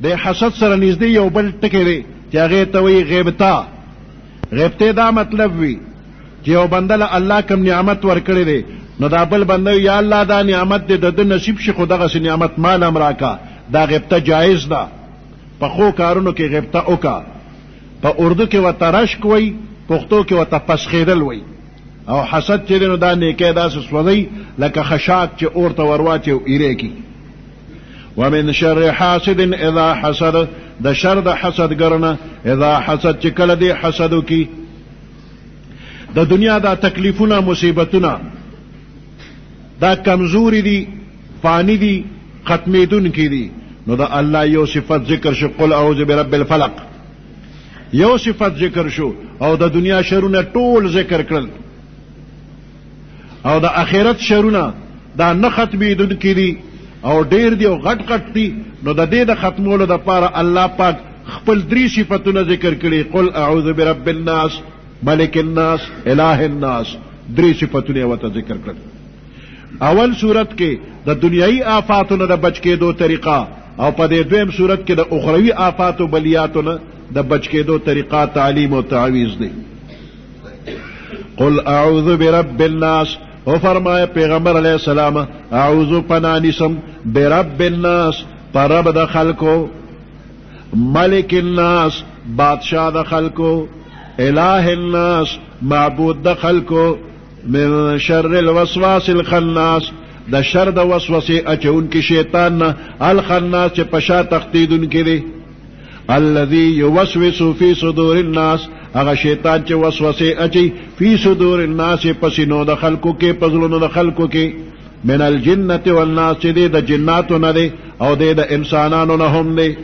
د حسد سره نږدې یو بل ټکی دی چې هغې ته وایي غبطہ. غبطې دا مطلب وي چې یو بنده له الله کوم نعمت ورکړی دی نو دا بل بنده یا الله دا نعمت دی د ده نصیب شي خو دغسې نعمت مال هم راکا. دا غبطه جایز ده. په ښو کارونو کې غبطه وکړه. په اردو کې ورته رشک وایي، پښتو کې ورته پسخېدل وایي. او حسد چې دی نو دا نیکی داسې سوځئ لکه خشاک چې اور ته ورواچي او ایرې کي. ومن شر حاسد اذا حسد، د شر د حسدګر نه اذا حسد چې کله دی حسد وکي. د دنیا دا تکلیفونه مصیبتونه دا کمزوري دي، فانی دي، ختمیدونکي دي. نو دا الله یو صفت ذکر شو، قل اعوذ برب الفلق، یو صفت ذکر شو او د دنیا شرونه ټول ذکر کړل. او د آخرت شرونه دا نه ختمیدونکي دي او ډیر دی او غټ غټ دي. نو د دې د ختمولو دپاره الله پاک خپل 3 صفتونه ذکر کړي. قل اعوذ برب الناس، ملک الناس، اله الناس. 3 صفتونه ورته ذکر کړل. اول صورت کې د دنیایي آفاتونو د بچ کېدو طریقه او په دې دویم صورت کې د اخروي آفات و بلیاتونو د بچ کېدو طریقه تعلیم او تعویض دی. قل اعوذ برب الناس، او فرمایا پیغمبر علیہ السلام اعوذ پنانسم برب الناس، پر رب د خلکو، ملک الناس، بادشاہ د خلکو، الہ الناس، معبود د خلکو، من شر الوسواس الخناس، د شر د وسوسې اچون کی شیطان نه، الخناس چې پشا تختیدون کی دی، الذي يوسوس في صدور الناس، هغه شیطان چې وسوسې اچي فی صدور الناس پسینو د خلکو کې، پزلونو د خلکو کې، من الجنة والناس چې دی د جناتو نه دی او دی د انسانانو نه هم دی.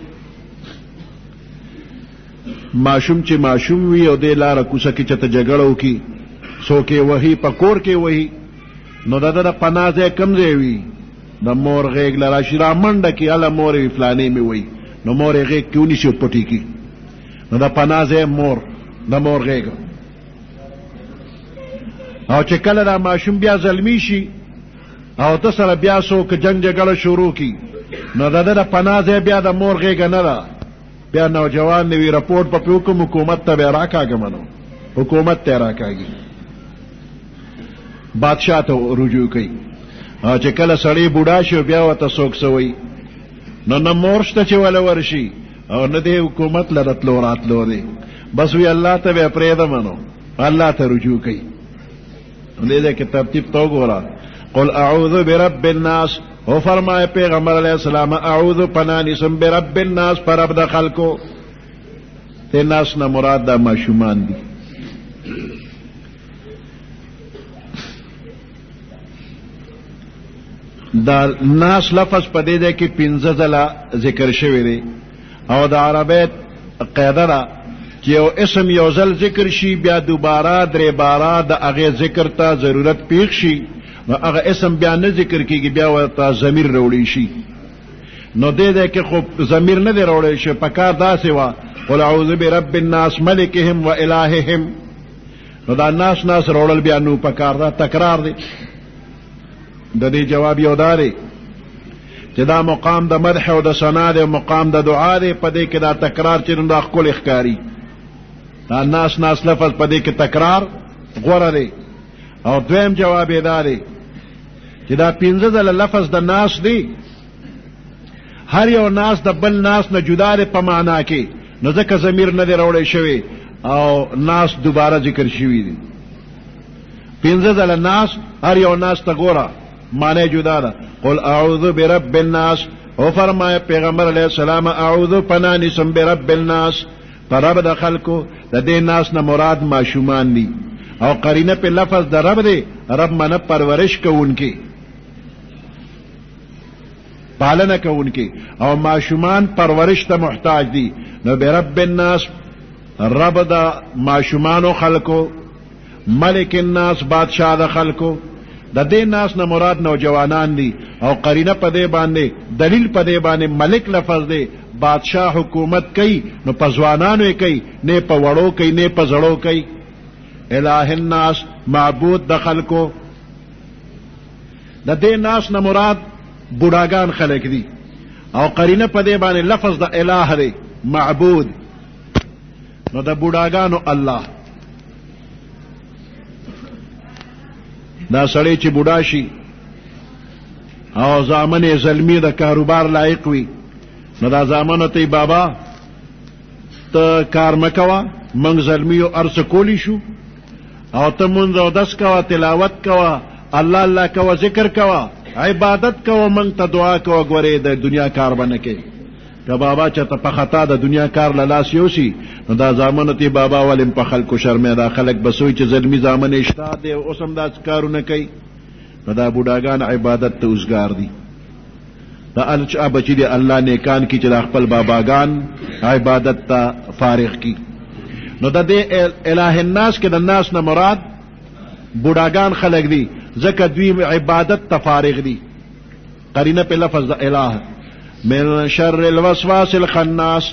ماشوم چې ماشوم وي او دی لاره کوڅه کې چېرته جګړه وکړي، څوک یې وهي، په کور کې وهي، نو د ده د پناه ځای کوم ځای وي؟ د مور غېږ له راشي را منډه کړي، هله مور یې فلانې مې وایي، نو مور یې غېږ کې ونیسي او پټې کړي. نو د پناه ځای مور، د مور غېږ. او چې کله دا ماشوم بیا زلمی شي او ته سره بیا څوک جنګ جګړه شروع کړي، نو د ده د پناه ځای بیا د مور غېږه نه ده. بیا نوجوان نوي رپورټ په پې وکړم، حکومت ته بیا راکاږم، نو حکومت ته یې راکاږي، بادشاہ ته رجوع کوي. او چې کله سړی بوډا شي بیا ورته څوک څه وایي، نو نه مور شته چې وله ورشي او نه دی حکومت له راتلو راتلو دی، بس وی الله ته بیا پرېږدم، نو الله ته رجوع کوي. دې ځای کې ترتیب ته وګوره. قل اعوذ برب الناس، او فرمائے پیغمبر علیہ السلام اعوذ پناہ نسم برب الناس، پر رب د خلکو. تے ناس نہ مراد دا ماشومان دی. دا ناس لفظ په دې ده کې 15 ځله ذکر شوی دی او د عربیت قاعده ده چې یو اسم یو ځل ذکر شي بیا دوباره درې باره د هغې ذکر ته ضرورت پیښ شي، نو هغه اسم بیا نه ذکر کېږي، بیا ورته ضمیر راوړی شي. نو دې ځای کې خو ضمیر نه دی راوړی شي، په کار داسې وه قل اعوذ برب الناس ملکهم و الههم. نو دا ناس راوړل بیا نو په کار ده، تکرار دی. د دې جواب یو دا دی چې دا مقام د مدح او د ثنا دی، مقام د دعا دی، په دې کې دا تکرار چې دا ښکلی ښکاري. دا ناس لفظ په دې کې تکرار غوره دی. او دویم جواب یې دا دی چې دا 15 ځله لفظ د ناس دی، هر یو ناس د بل ناس نه جدا دی په معنا کې، نو ځکه ضمیر نه دی راوړی شوی او ناس دوباره ذکر شوي دي. 15 ځله ناس، هر یو ناس ته ګوره معنی جدا ده. قل اعوذ برب الناس، او فرمائے پیغمبر علیہ السلام اعوذ پناہ نسم برب الناس، پر رب د خلکو. د دې ناس نه مراد ماشومان دي او قرینه په لفظ د رب دی، رب منه پرورش کوونکی، پالنه کوونکی، او ماشومان پرورش ته محتاج دي. نو برب الناس رب د ماشومانو خلکو، ملک الناس بادشاہ د خلکو. د دې ناس نه مراد نوجوانان دي او قرینه په دې باندې، دلیل په دې باندې ملک لفظ دی، بادشاہ حکومت کوي نو په ځوانانو یې کوي، نه په وړو کوي نه په زړو کوي. الہ الناس معبود د خلکو. د دې ناس نه مراد بوډاګان خلک دي او قرینه په دې باندې لفظ د الہ دی معبود. نو د بوډاګانو الله دا سړی چې بوډا شي او زامن یې زلمی د کاروبار لایق وي نو دا زامنو ته بابا ته کار مه کوه موږ زلمیو ارڅه کولی شو او ته مونځ او دس کوه تلاوت کوه الله الله کوه ذکر کوه عبادت کوه موږ ته دعا کوه ګورې د دنیا کار به نه کوې. که بابا چېرته په خطا د دنیا کار له لاس یوسي نو دا زامنو ته بابا ولې په خلکو شرمې دا خلک به سوی چې زلمي زامن یې شته دی اوس هم دا کارونه کوي. نو دا بوډاګان عبادت ته اوزګار دي. دا چا بچي دي الله نیکان کی چې دا خپل باباګان عبادت ته فارغ کی. نو د دې الہ الناس کې د ناس نه مراد بوډاګان خلق دي ځکه دوی عبادت ته فارغ دي. قرینه په لفظ د الہ. من شر الوسواس الخناس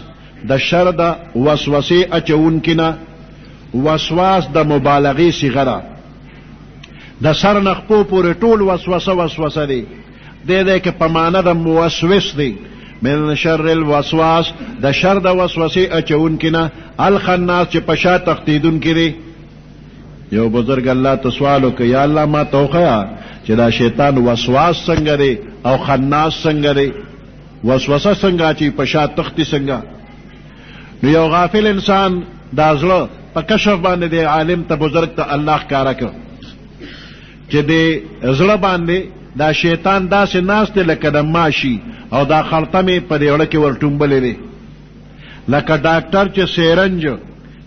د شر د وسوسې اچونکي نه. وسواس د مبالغې صیغه ده. د سر نه خپو پورې ټول وسوسه دی. دې کې په معنا د موسوس دی. من شر الوسواس د شر د وسوسې اچونکي نه الخناس چې په شا تښتېدونکي دی. یو بزرګ الله ته سوال وکړ یا الله ما ته وښیه چې دا شیطان وسواس څنګه دی او خناس څنګه دی. وسوسه څنګه چې په شا تښتي څنګه. نو یو غافل انسان دا زړه په کشف باندې دی عالم ته بزرګ ته الله ښکاره کړ چې د زړه باندې دا شیطان داسې ناست دی لکه د ماشي او دا خلطه مې په دې وړه کې ورټومبلې دی لکه ډاکټر چې سیرنج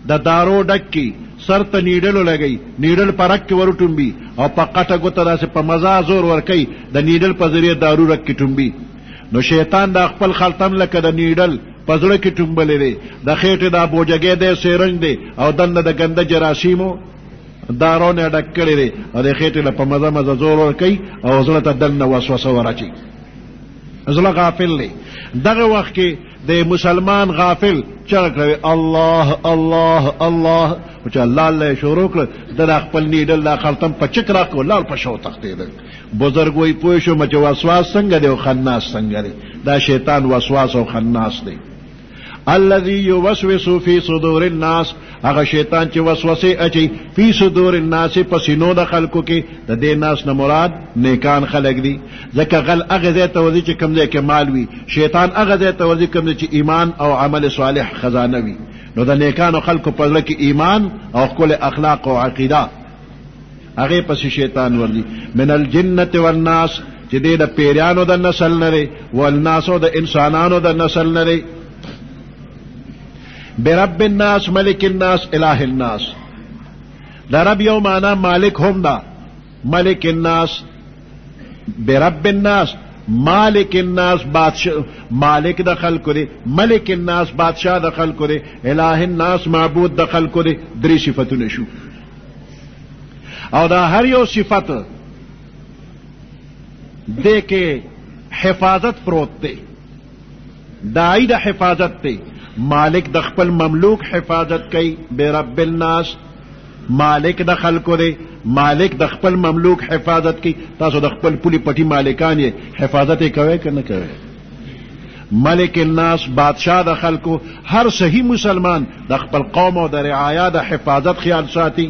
د دارو ډک کی سر ته نیډلو لګی نیډل په رک کې ورټومبي او په قټه ګوته داسې په مزه زور ورکوي د نیډل په ذریعه دارو رک کې ټومبي. نو شیطان دا خپل خلطم لکه د نیډل په زړه کې ټومبلې دی. د خېټې دا بوجګې دی سیرنج دی او دننه د ګنده جراثیمو دارو نه ډک کړی دی او د خېټې له په مزه زور ورکوي او زړه ته دننه وسوسه ورچي. زړه غافل دی. دغه وخت کې د مسلمان غافل چغه کوي الله الله الله او چې الله الله شروع کړ د خپل نیډل دا خلطم په چک راکو لال په شو تختیدل. بزرګ وی پوه شو چې وسواس څنګه دی او خناس څنګه دی. دا شیطان وسواس او خناس دی. الذي يوسوس في صدور الناس هغه شیطان چې وسوسه اچي فی صدور الناس په سینو د خلکو کې د دې ناس نه مراد نیکان خلق دي. ځکه غل هغه ځای ته ورځي چې کوم ځای کې مال وي. شیطان هغه ځای ته ورځي کوم ځای چې ایمان او عمل صالح خزانه وي. نو د نیکانو خلکو په زړه کې ایمان او ښکلي اخلاق او عقیده هغې پسې شیطان ورځي. من الجنة والناس چې دې د پیریانو د نسل نه دی والناسو د انسانانو د نسل نه دی. برب الناس ملک الناس الہ الناس. دا رب یو معنی مالک هم دا. ملک الناس برب الناس مالک الناس بادشاہ مالک د خلکو دی. ملک الناس بادشاہ د خلکو دی. الہ الناس معبود د خلکو دی. درې صفتونه شو او دا هر یو صفت دې کې حفاظت پروت دی. داعی د حفاظت دی. مالک د خپل مملوک حفاظت کوي. برب الناس مالک د خلکو دی. مالک د خپل مملوک حفاظت کوي. تاسو د خپل پولی پټی مالکان یې حفاظت یې کوئ که نه کوئ. ملک الناس بادشاہ د خلکو. هر صحیح مسلمان د خپل قوم او د رعایا د حفاظت خیال ساتي.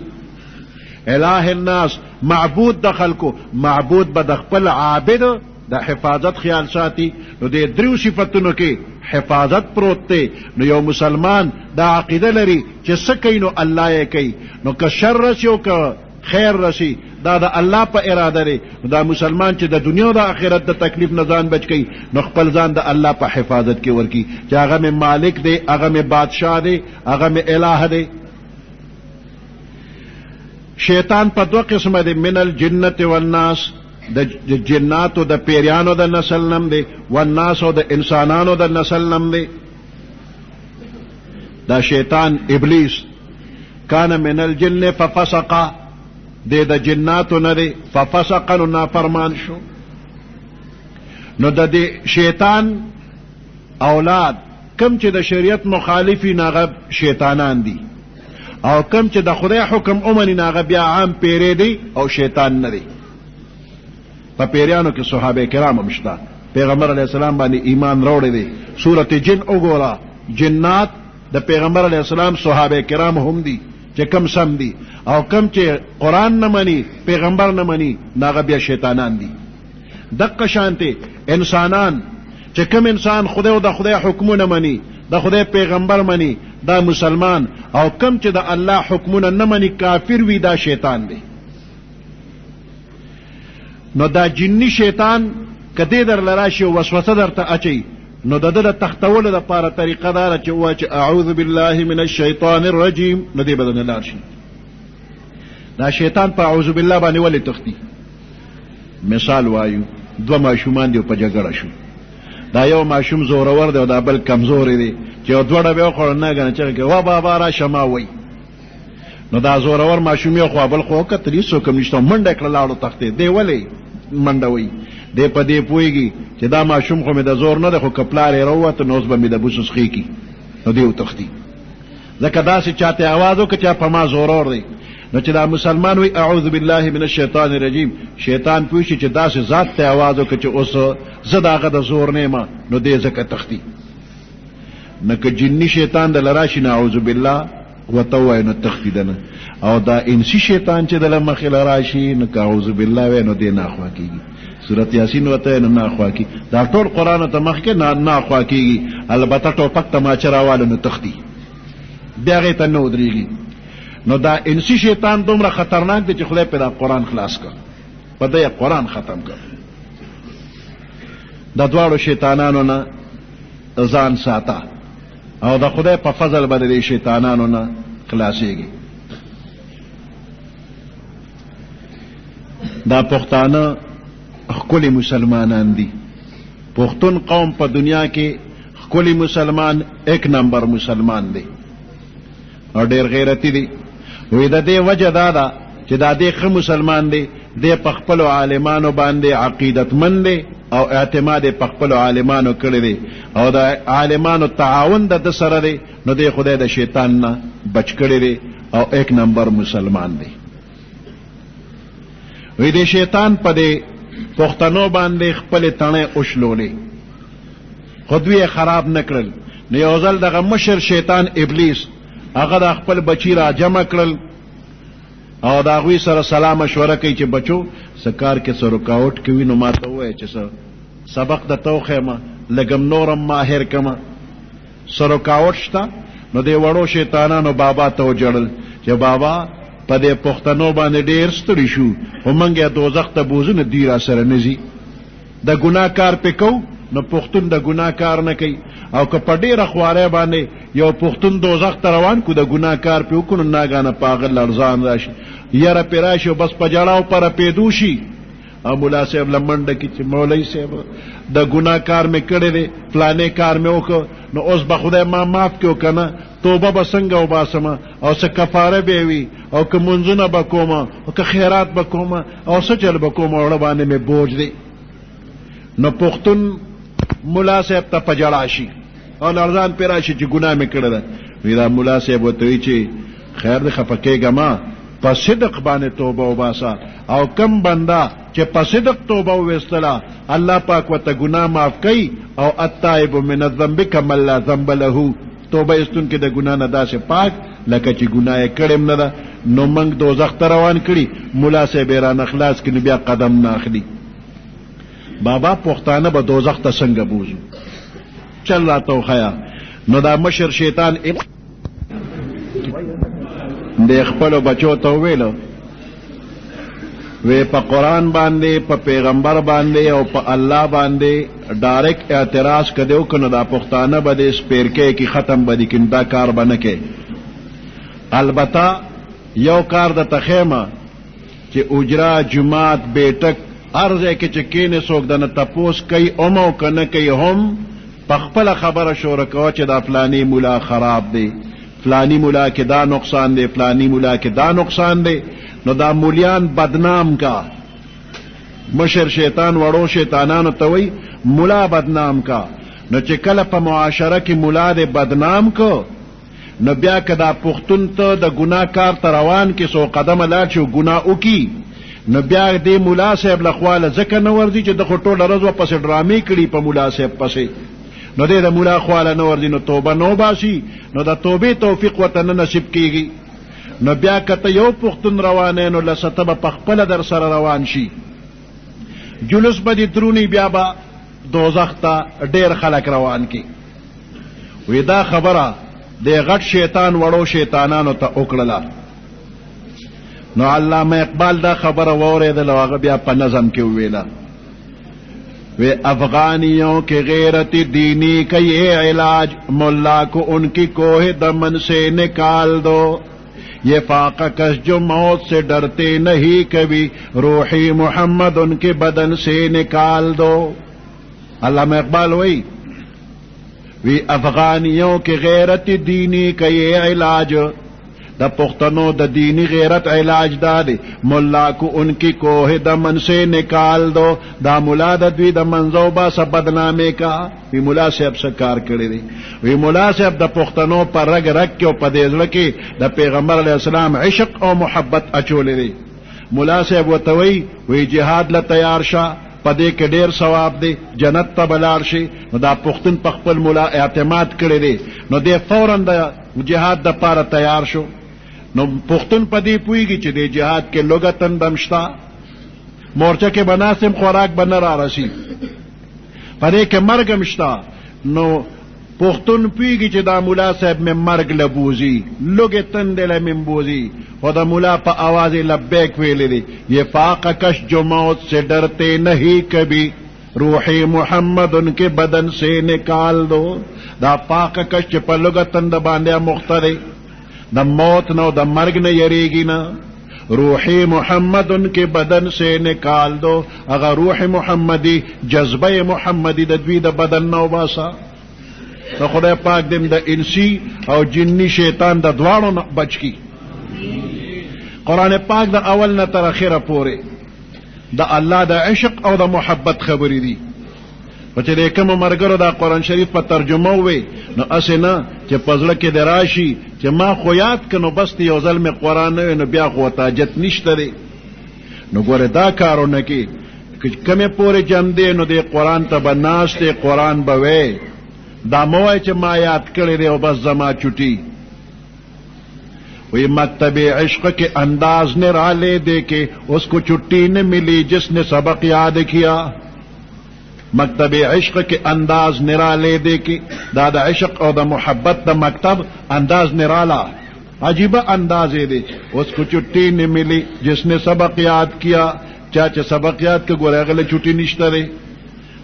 الہ الناس معبود د خلکو. معبود به د خپل عابد د حفاظت خیال ساتي. نو د دریو صفتونو کې حفاظت پروت دی. نو یو مسلمان دا عقیده لري چې څه کوي نو الله یې کوي. نو که شر رسی او که خیر رسی دا د الله په اراده دی. دا مسلمان چې د دنیا او د آخرت د تکلیف نه ځان بچ کوي نو خپل ځان د الله په حفاظت کې ورکی چې هغه مې مالک دی هغه مې بادشاہ دی هغه مې الہ دی. شیطان په دوه قسمه دی. من الجنة والناس د جناتو د پیریانو د نسل نم دی. والناس او د انسانانو د نسل نم دی. دا شیطان ابلیس کان من الجن ففسقا دی د جناتو نه دی. ففسقا نو نافرمان شو. نو د دې شیطان اولاد کم چې د شریعت مخالفی ناغه شیطانان دي او کم چې د خدای حکم اومني ناغه بیا عام پیری دی او شیطان نه دی. په پیریانو کې صحابه کرام هم شته پیغمبر علیہ السلام باندې ایمان راوړی دی. سورۃ جن وګوره، جنات د پیغمبر علیہ السلام صحابه کرام هم دي چې کم سم دي، او کم چې قرآن نه مني پیغمبر نه مني ناغه بیا شیطانان دي. دقه شانته انسانان چې کم انسان خدای او د خدای حکمونه مني، د خدای پیغمبر مني، دا مسلمان، او کم چې د الله حکمونه نه مني کافر وي، دا شیطان دی. نو دا جنی شیطان کدی در لراشي او وسوسه درته اچي، نو د دې تختولو لپاره طریقه دار چې وایي چې اعوذ بالله من الشیطان الرجیم، نو دې بدن لار شي. دا شیطان په اعوذ بالله باندې ولې تختی؟ مثال وایو، دوه ماشومان دی په جګړه شو، دا یو ماشوم زورور دی او دا بل کمزور دی، چې دوړه به خور نه غنه چې وا بابا را شما وای. نو دا زورور ماشوم یو خو بل خو کتلی سو کم نشته، منډه کړه لاړو تخته دی ولې منډه وای. دی په دې پويږي چې دا ماشوم خو مې د زور نه ده، خو کپلار یې راووت نو اوس به مې د بوسس خې کی، نو دی وتختی. ځکه داسې چاته आवाज وکړه چې په ما زورور دی، نو چې دا مسلمان وي اعوذ بالله من الشیطان الرجیم، شیطان پوه شي چې داسې ذات ته आवाज وکړه چې اوس زه د هغه د زور نه یم، نو دی ځکه تختی. نه که جنی شیطان د لراشي نعوذ بالله ورته ووایي نو تختی ده نه، او دا انسی شیطان چې د له مخې لراشي نو که اعوذ بالله وایي نو دی ناخوا کېږي. سورت یاسین وته نه ناخوا کی، دا ټول قرآن ته مخکې ناخوا کېږي، البته ټوپک تماچه راواله نو تختی، بیا هغې ته نه ودرېږي. نو دا انسی شیطان دومره خطرناک دی چې خدای په دا قرآن خلاص کړ، په دې قرآن ختم کړ. د دواړو شیطانانو نه ځان ساته، او د خدای په فضل باندې د شیطانانو نه خلاصېږي. دا پختانه خکلی مسلمانان دي، پختون قوم په دنیا کې خکلی مسلمان ایک نمبر مسلمان دی او ډیر غیرتی دی. وی د دې وجه دا ده چې دا دې ښه مسلمان دی، دې په خپلو عالمانو باندې عقیدتمند دی او اعتماد په خپلو عالمانو کړی دی، او د عالمانو تعاون د ده سره دی، نو دې خدای د شیطان نه بچ کړی دی او ایک نمبر مسلمان دی. وی دې شیطان په دې پښتنو باندې خپل تڼۍ اوشلولې، خو دوی خراب نه کړل. نو یو ځل دغه مشر شیطان ابلیس هغه د خپل بچی را جمع کړل او د هغوی سره سلا مشوره کوي چې بچو څه کار کې څه رکاوټ کوي نو ما ته ووایه چې څه سبق درته وښیمه، لږم نورم ماهر کمه، څه رکاوټ شته؟ نو دې وړو شیطانانو بابا ته وجړل چې بابا په دې پښتنو باندې ډېر ستړي شو، خو موږ یې دوزخ ته بوځو نه دوی را سره نه ځي. د ګناه کار پې کوو نو پښتون د ګناه کار نه کوي، او که په ډېره خوارۍ باندې یو پښتون دوزخ ته روان کو د ګناه کار پې وکړو نو ناګانه په هغه لړزان راشي، یره پې راشي او بس په جړاو په رپېدو شي. او ملا صاحب له منډه کې چې مولوي صاحب د ګناه کار مې کړی دی، فلانې کار مې وکړ، نو اوس به خدای ما معاف کړو که نه، توبه به څنګه وباسمه، او څه کفاره به وي، او که منځونه به کومه، او که خیرات به کومه، او څه چل به کومه، وړه باندې مې بوج دی. نو پښتون ملا صاحب ته په جړا شي او لړزان پې راشي چې ګناه مې کړې ده. وی دا ملا صاحب ورته وایي چې خیر دی خفه کېږه ما، په صدق باندې توبه وباسه، او کم بنده چې په صدق توبه وویستله الله پاک ورته ګناه معاف کوي، او التائب من الذنب کمن لا ذنب له، توبه ایستونکی د ګناه نه داسې پاک لکه چې ګناه یې کړې نه ده. نو موږ دوزخ ته روان کړي، ملا صاحب یې رانه خلاص کړي، بیا قدم نه اخلي. بابا پښتانه به دوزخ ته څنګه بوځو؟ چل راته وښیه. نو دا مشر شیطان د خپلو بچو ته وویلو، وی په قرآن باندې، په پیغمبر باندې او په الله باندې ډایرکټ اعتراض کدیو کنو دا پښتانه به د سپیرکې کې ختم بدی کین، دا کار به نه کوي. البته یو کار د تخیمه چې اجرا جماعت بیٹک هر ځای کې چې کینې څوک دنه تپوس کوي اومو که نه کوي هم په خپله خبره شوره کوه چې دا فلانی مولا خراب دی، فلانی مولا کې دا نقصان دی، فلانی مولا کې دا نقصان دی. نو دا مولیان بدنام کا، مشر شیطان وړو شیطانانو ته وی مولا بدنام کا. نو چې کله په معاشره کې مولا دې بدنام کو، نو بیا که دا پښتون ته د ګناه کار ته روان کې څو قدمه لاړ شي او ګناه وکړي، نو بیا دې ملا صاحب لخواله ځکه نه ورځي چې د خو ټوله ورځ ورپسې ډرامې کړي په ملا صاحب پسې، نو دې د ملا خواله نه ورځي، نو توبه نو باسي، نو د توبې توفیق ورته نه نصیب کېږي. نو بیا که ته یو پښتون روانه نو لسته به پخپله در سره روان شي، جلوس به دې درونی، بیا به دوزخ ته ډېر خلک روان کی. وی دا خبره د غټ شیطان وړو شیطانانو ته وکړله. نو علامه اقبال دا خبره واورېدله، هغه بیا په نظم کې وویله، وی افغانیوں کے غیرت دینی کا یہ علاج ملا کو ان کی کوہ دمن سے نکال دو، یہ فاقہ کش جو موت سے ڈرتے نہیں کبھی روحی محمد ان کے بدن سے نکال دو. علامہ اقبال وی افغانیوں کے غیرت دینی کا یہ علاج، دا پختنو دا دینی غیرت علاج دا دے ملا کو ان کی کوہ دمن سے نکال دو، دا ملا دا دوی دا منزوبہ سا بدنامے کا. وی ملا صاحب سا کار کرے دے، وی ملا صاحب دا پختنو پر رگ رگ کے و پدیزل کے دا پیغمبر علیہ السلام عشق و محبت اچولے دے. ملا صاحب وی جہاد لا تیار شا، پدے کے ډیر ثواب دے، جنت ته بلار شي. نو دا پختون په خپل ملا اعتماد کړی دی، نو دې فوراً د جهاد د پاره تیار شو. نو پختون پدې پوهیږي چې د جهاد کې لوګتن دم شتا، مورچه کې بناسم خوراک به نه را رسی، پدې کې مرګ هم شتا. نو پختون پوهیږي چې دا ملا صاحب میں مرګ لبوزی، لوګې تندې له من بوزي، و دا ملا پا آواز لبیک ویلے دی، یہ فاقہ کش جو موت سے ڈرتے نہیں کبھی روحی محمد ان کے بدن سے نکال دو. دا فاقہ کش چی پا لگتن دا باندیا مخترے، دا موت نو دا مرگ نہ یریگی نا، روحی محمد ان کے بدن سے نکال دو. اگر روح محمدی جذبہ محمدی دا دوی دا بدن نو باسا، دا خدا پاک دم دا انسی او جنی شیطان دا دوارو بچ کی. قرآن پاک دا اول نه تر اخره پورې دا الله دا عشق او دا محبت خبرې دي. او چې د کومو ملګرو دا قرآن شریف په ترجمه ووی نو اسې نه چې په زړه کې د راشي چې ما خو یاد که نو بس یو ځل مې قرآن نه وی نو بیا خو ورته حاجت نشته دی. نو ګوره دا کارونه کې کمې پورې جم دی نو د قرآن ته به ناست دی، قرآن به وی، دا مه وایه چې ما یاد کړی دی او بس زما چوټي. وی مکتب عشق کے انداز نے رالے دے کے اس کو چھٹی نہ ملی جس نے سبق یاد کیا. مکتب عشق کے انداز نرالے دے کے دا عشق اور دا محبت دا مکتب انداز نرالا، عجیب انداز دے، اس کو چھٹی نہ ملی جس نے سبق یاد کیا. چاچا سبق یاد کے گورے اگلے چھٹی نشتا دے.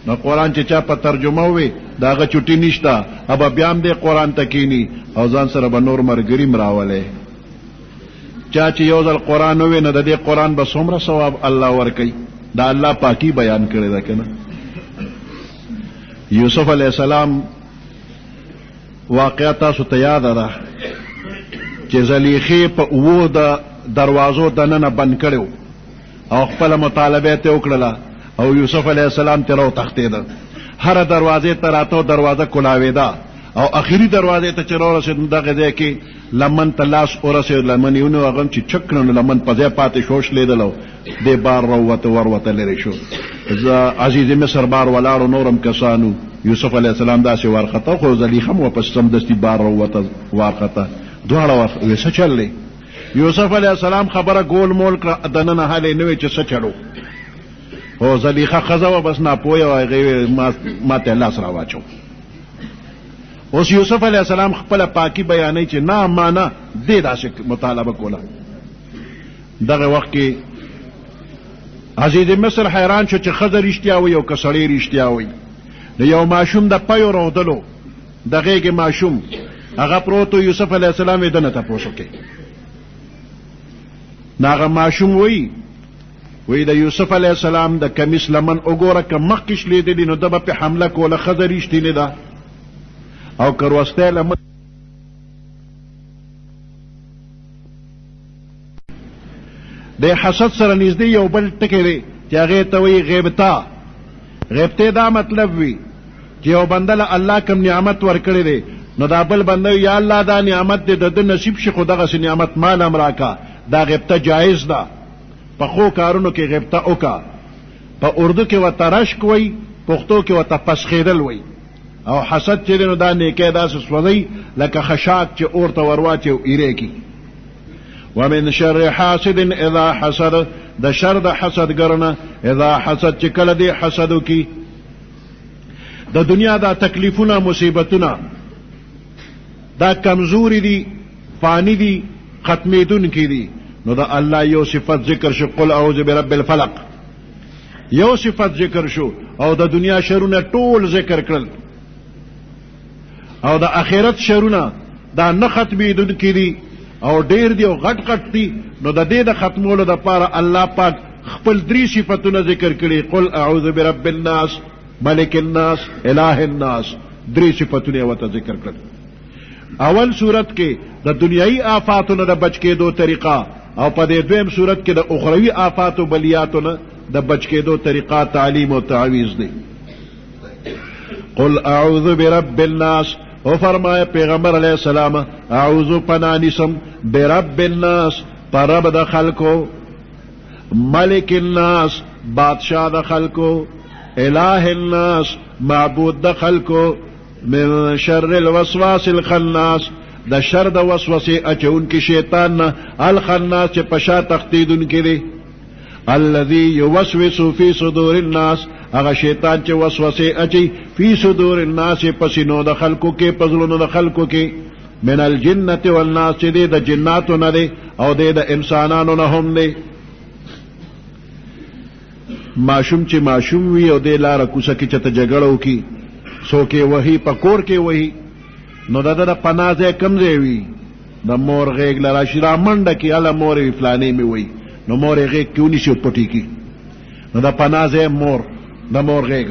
نو قرآن چا پا ترجمه ہوئے دا اگا چھٹی نشتا، اب بیام دے قرآن تکینی او ځان سره به نور مرګري مراولے. چا چې یو ځل قرآن ووی نو د دې قرآن به څومره ثواب الله ورکوي. دا الله پاکی بیان کړی ده که نه. یوسف علیہ السلام واقعه تاسو ته یاده ده چې زلیخې په اوو د دروازو دننه بند کړی او خپله مطالبه ته وکړله او یوسف علیہ السلام ته راوتښتېده. هره دروازې ته راته دروازه کلاوېده او اخیری دروازې ته چې راورسېد نو دغه ځای کې لمن ته لاس ورسېد، لمن یې ونیو، هغه هم چې چک کړه نو لمن په ځای پاتې شو، شلېدل او دې بار راووته ورته لرې شو. عزیز مصر بار ولاړو نورم کسانو، یوسف علیہ السلام داسې وارخطه، خو زلیخه هم واپس سمدستي بار راووته وارخطه، دواړه وې څه چل دی. یوسف علیہ السلام خبره ګول مول کړه، دننه حال یې نه وی چې څه چلو. او زلیخه ښځه وه بس ناپویه وه، هغې ما ته لاس راواچو. اوس یوسف علیہ السلام خپل پاکی بیانوي چې نه ما نه دې داسې مطالبه کوله. دغه وخت کې عزیز مصر حیران شو چې ښځه رښتیا وایي او که سړی رښتیا وایي. د یو ماشوم د پیو رودلو د غېږې ماشوم هغه پروت و، یوسف علیہ السلام یې دنه تپوس وکړي. نو هغه ماشوم وی د یوسف علیہ السلام د کمیس لمن وګوره که مخکې شلېدلي نو ده به پې حمله کوله، ښځه رښتینې ده او کروسته لمن د حسد سره نږدې یو بل ټکی دی چې هغې ته وایي غبطہ. غبطې دا مطلب وي چې یو بنده له الله کوم نعمت ورکړی دی نو دا بل بنده وي یا الله دا نعمت دی د ده نصیب شي خو دغسې نعمت مال هم راکه. دا غبطه جایز ده، پخو کارونو کې غبطه اوکا. په اردو کې ورته رشک وی، پښتو کې ورته پسخېدل وی. او حسد چې دی نو دا نیکی داسې سوځئ لکه خشاک چې اور ته ورواچي او ایرې کي. ومن شر حاسد اذا حسد، د شر د حسدګر نه اذا حسد چې کله دی حسد وکي. د دنیا دا تکلیفونه مصیبتونه دا کمزوری دي، فانی دي، ختمیدونکي دي. نو دا الله یو صفت ذکر شو، قل اعوذ برب الفلق، یو صفت ذکر شو او د دنیا شرونه ټول ذکر کړل. او د آخرت شرونه دا نه ختمیدونکي دي او ډیر دی او غټ غټ دي. نو د دې د ختمولو دپاره الله پاک خپل 3 صفتونه ذکر کړي. قل اعوذ برب الناس، ملک الناس، الہ الناس. 3 صفتونه ورته ذکر کړل. اول صورت کې د دنیایي آفاتو نه د بچ کېدو طریقه، او په دې دویم صورت کې د اخروي آفات او بلیاتو نه د بچ کېدو طریقه، تعلیم او تعویذ دی. قل اعوذ برب الناس، او فرمایا پیغمبر علیہ السلام اعوذ پنانسم برب الناس، پر رب د خلکو، ملک الناس، بادشاہ د خلکو، الہ الناس، معبود د خلکو، من شر الوسواس الخناس، د شر د وسوسه اچون کی شیطان نه، الخناس چې پشا تختیدون کی دی، الذي يوسوس في صدور الناس، هغه شیطان چې وسوسه اچي فی صدور الناس، پسینو د خلکو کې، پزلونو د خلکو کې، من الجنة والناس، چې دی د جناتو نه دی او دی د انسانانو نه هم دی. ماشوم چې ماشوم وي او دی لاره کوڅه کې چته جګړه وکړي، څوک یې وهي، په کور کې وهي، نو د ده د پناه ځای کوم ځای وي؟ د مور غېږ له راشي را منډه کړي، هله مور یې فلانې مې وایي، نو مور یې غېږ کې ونیسي او پټې کړي. نو د پناه ځای مور، د مور غېږ.